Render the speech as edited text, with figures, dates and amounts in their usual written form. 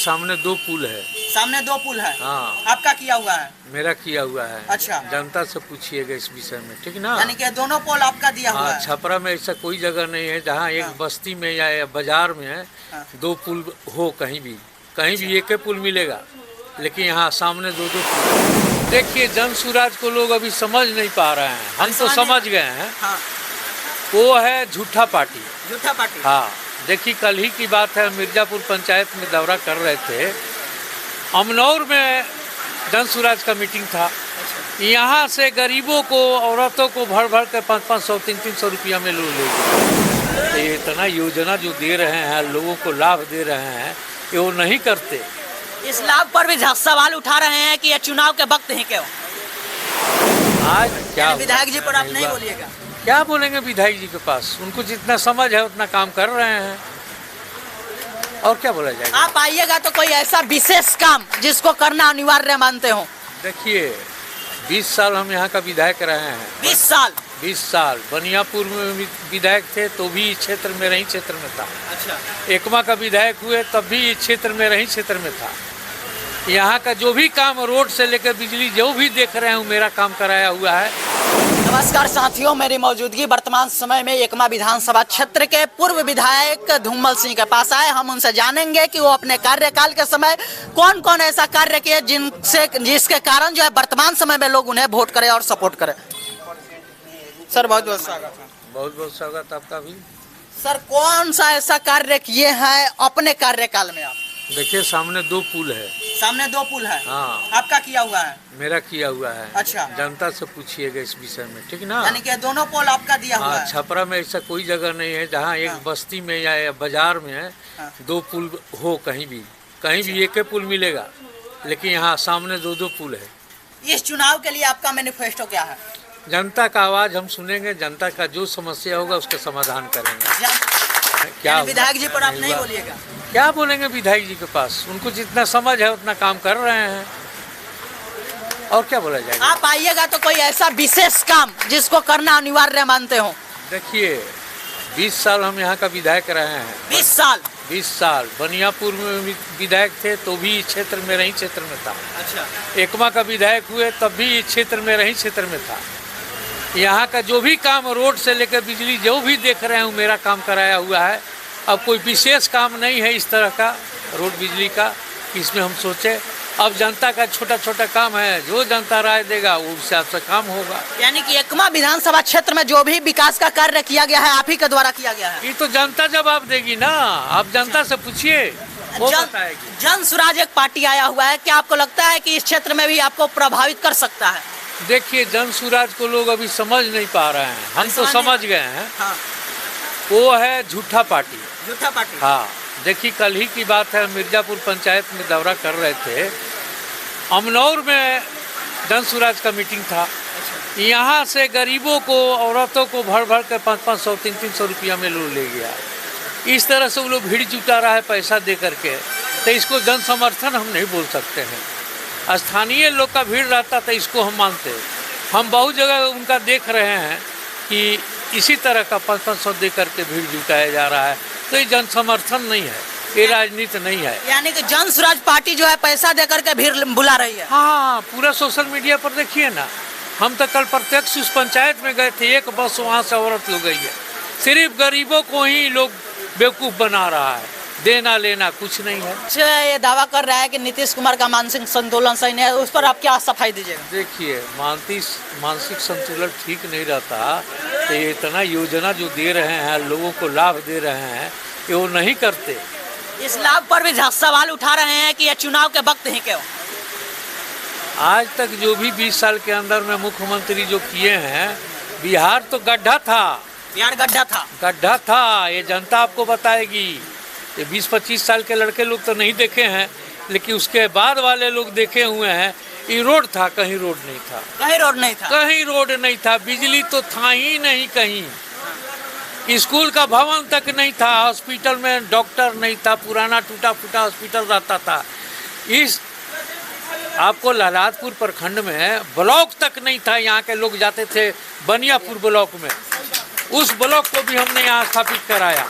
सामने दो पुल है। सामने दो पुल है। हाँ, आपका किया हुआ है? मेरा किया हुआ है। अच्छा, जनता से पूछिएगा इस विषय में, ठीक ना? यानी कि दोनों पोल आपका दिया हुआ है। छपरा में ऐसा कोई जगह नहीं है जहाँ एक बस्ती में या बाजार में दो पुल हो। कहीं भी एक ही पुल मिलेगा, लेकिन यहाँ सामने दो दो पुल। देखिए, जन सुराज को लोग अभी समझ नहीं पा रहे हैं। हम तो समझ गए हैं। हाँ। वो है झूठा पार्टी। झूठा पार्टी। हाँ, देखिए, कल ही की बात है, मिर्जापुर पंचायत में दौरा कर रहे थे। अमनौर में जन सुराज का मीटिंग था। यहाँ से गरीबों को, औरतों को भर भर के 500-500, 300 रुपया में लो लेंगे। तो ये इतना योजना जो दे रहे हैं, लोगों को लाभ दे रहे हैं, ये वो नहीं करते। इस लाभ पर भी सवाल उठा रहे हैं कि ये चुनाव के वक्त ही क्यों? आज क्या विधायक जी पर आप नहीं बोलिएगा? क्या बोलेंगे विधायक जी के पास? उनको जितना समझ है उतना काम कर रहे हैं, और क्या बोला जाएगा? आप आइएगा तो कोई ऐसा विशेष काम जिसको करना अनिवार्य मानते हो? देखिए, 20 साल हम यहाँ का विधायक रहे हैं। 20 साल बनियापुर में विधायक थे तो भी इस क्षेत्र में रही क्षेत्र में था। अच्छा। एकमा का विधायक हुए तब भी इस क्षेत्र में रही क्षेत्र में था। यहाँ का जो भी काम, रोड से लेकर बिजली, जो भी देख रहे हैं मेरा काम कराया हुआ है। नमस्कार साथियों, मेरी मौजूदगी वर्तमान समय में एकमा विधानसभा क्षेत्र के पूर्व विधायक धूमल सिंह के पास आए। हम उनसे जानेंगे कि वो अपने कार्यकाल के समय कौन कौन ऐसा कार्य किए जिसके कारण जो है वर्तमान समय में लोग उन्हें वोट करें और सपोर्ट करें। सर, बहुत बहुत स्वागत है। बहुत बहुत स्वागत आपका भी। सर, कौन सा ऐसा कार्य किए हैं अपने कार्यकाल में आप? देखिए, सामने दो पुल है। सामने दो पुल है। हाँ, आपका किया हुआ है? मेरा किया हुआ है। अच्छा, जनता से पूछिएगा इस विषय में, ठीक ना? यानी कि दोनों पोल आपका दिया हुआ है। छपरा में ऐसा कोई जगह नहीं है जहाँ एक बस्ती में या बाजार में दो पुल हो। कहीं भी एक ही पुल मिलेगा, लेकिन यहाँ सामने दो दो पुल है। इस चुनाव के लिए आपका मैनिफेस्टो क्या है? जनता का आवाज हम सुनेंगे, जनता का जो समस्या होगा उसका समाधान करेंगे। क्या विधायक जी पर आप नहीं बोलिएगा? क्या बोलेंगे विधायक जी के पास? उनको जितना समझ है उतना काम कर रहे हैं, और क्या बोला जाएगा? आप आइएगा तो कोई ऐसा विशेष काम जिसको करना अनिवार्य मानते हो? देखिए, 20 साल हम यहाँ का विधायक रहे हैं। 20 साल बनियापुर में विधायक थे तो भी इस क्षेत्र में रही क्षेत्र में था। अच्छा। एकमा का विधायक हुए तब भी इस क्षेत्र में रही क्षेत्र में था। यहाँ का जो भी काम, रोड से लेकर बिजली, जो भी देख रहे हैं मेरा काम कराया हुआ है। अब कोई विशेष काम नहीं है इस तरह का, रोड बिजली का, इसमें हम सोचे। अब जनता का छोटा छोटा काम है, जो जनता राय देगा वो उससे आपसे काम होगा। यानी कि एकमा विधानसभा क्षेत्र में जो भी विकास का कार्य किया गया है आप ही के द्वारा किया गया है? ये तो जनता जवाब देगी ना, आप जनता से पूछिए, वो बताएगी। जन सुराज एक पार्टी आया हुआ है, क्या आपको लगता है कि इस क्षेत्र में भी आपको प्रभावित कर सकता है? देखिए, जन सुराज को लोग अभी समझ नहीं पा रहे हैं। हम तो समझ गए हैं। हाँ। वो है झूठा पार्टी। झूठा पार्टी। हाँ, देखिए, कल ही की बात है, मिर्जापुर पंचायत में दौरा कर रहे थे। अमनौर में जन सुराज का मीटिंग था। यहाँ से गरीबों को, औरतों को भर भर के 500-500, 300 रुपया में लो ले गया। इस तरह से वो लोग भीड़ जुटा रहा है पैसा दे करके, तो इसको जन समर्थन हम नहीं बोल सकते हैं। स्थानीय लोग का भीड़ रहता तो इसको हम मानते। हम बहुत जगह उनका देख रहे हैं कि इसी तरह का 500 दे करके भीड़ जुटाया जा रहा है, तो ये जन समर्थन नहीं है, ये राजनीति नहीं है। यानी कि जन सुराज पार्टी जो है पैसा दे करके भीड़ बुला रही है। हाँ, पूरा सोशल मीडिया पर देखिए ना। हम तो कल प्रत्यक्ष उस पंचायत में गए थे, एक बस वहाँ से औरत लोग गई है। सिर्फ गरीबों को ही लोग बेवकूफ़ बना रहा है, देना लेना कुछ नहीं है। ये दावा कर रहा है कि नीतीश कुमार का मानसिक संतुलन सही नहीं है, उस पर आप क्या सफाई दीजिएगा? देखिए, मानसिक संतुलन ठीक नहीं रहता तो ये इतना योजना जो दे रहे हैं, लोगों को लाभ दे रहे हैं, ये वो नहीं करते। इस लाभ पर भी सवाल उठा रहे हैं कि ये चुनाव के वक्त ही क्यों? आज तक जो भी 20 साल के अंदर में मुख्यमंत्री जो किए हैं, बिहार तो गड्ढा था। बिहार गड्ढा था, ये जनता आपको बताएगी। ये 20-25 साल के लड़के लोग तो नहीं देखे हैं, लेकिन उसके बाद वाले लोग देखे हुए हैं। ये रोड था, कहीं रोड नहीं था। कहीं रोड नहीं था। बिजली तो था ही नहीं कहीं। स्कूल का भवन तक नहीं था। हॉस्पिटल में डॉक्टर नहीं था। पुराना टूटा फूटा हॉस्पिटल रहता था। आपको लहलादपुर प्रखंड में ब्लॉक तक नहीं था। यहाँ के लोग जाते थे बनियापुर ब्लॉक में, उस ब्लॉक को भी हमने यहाँ स्थापित कराया।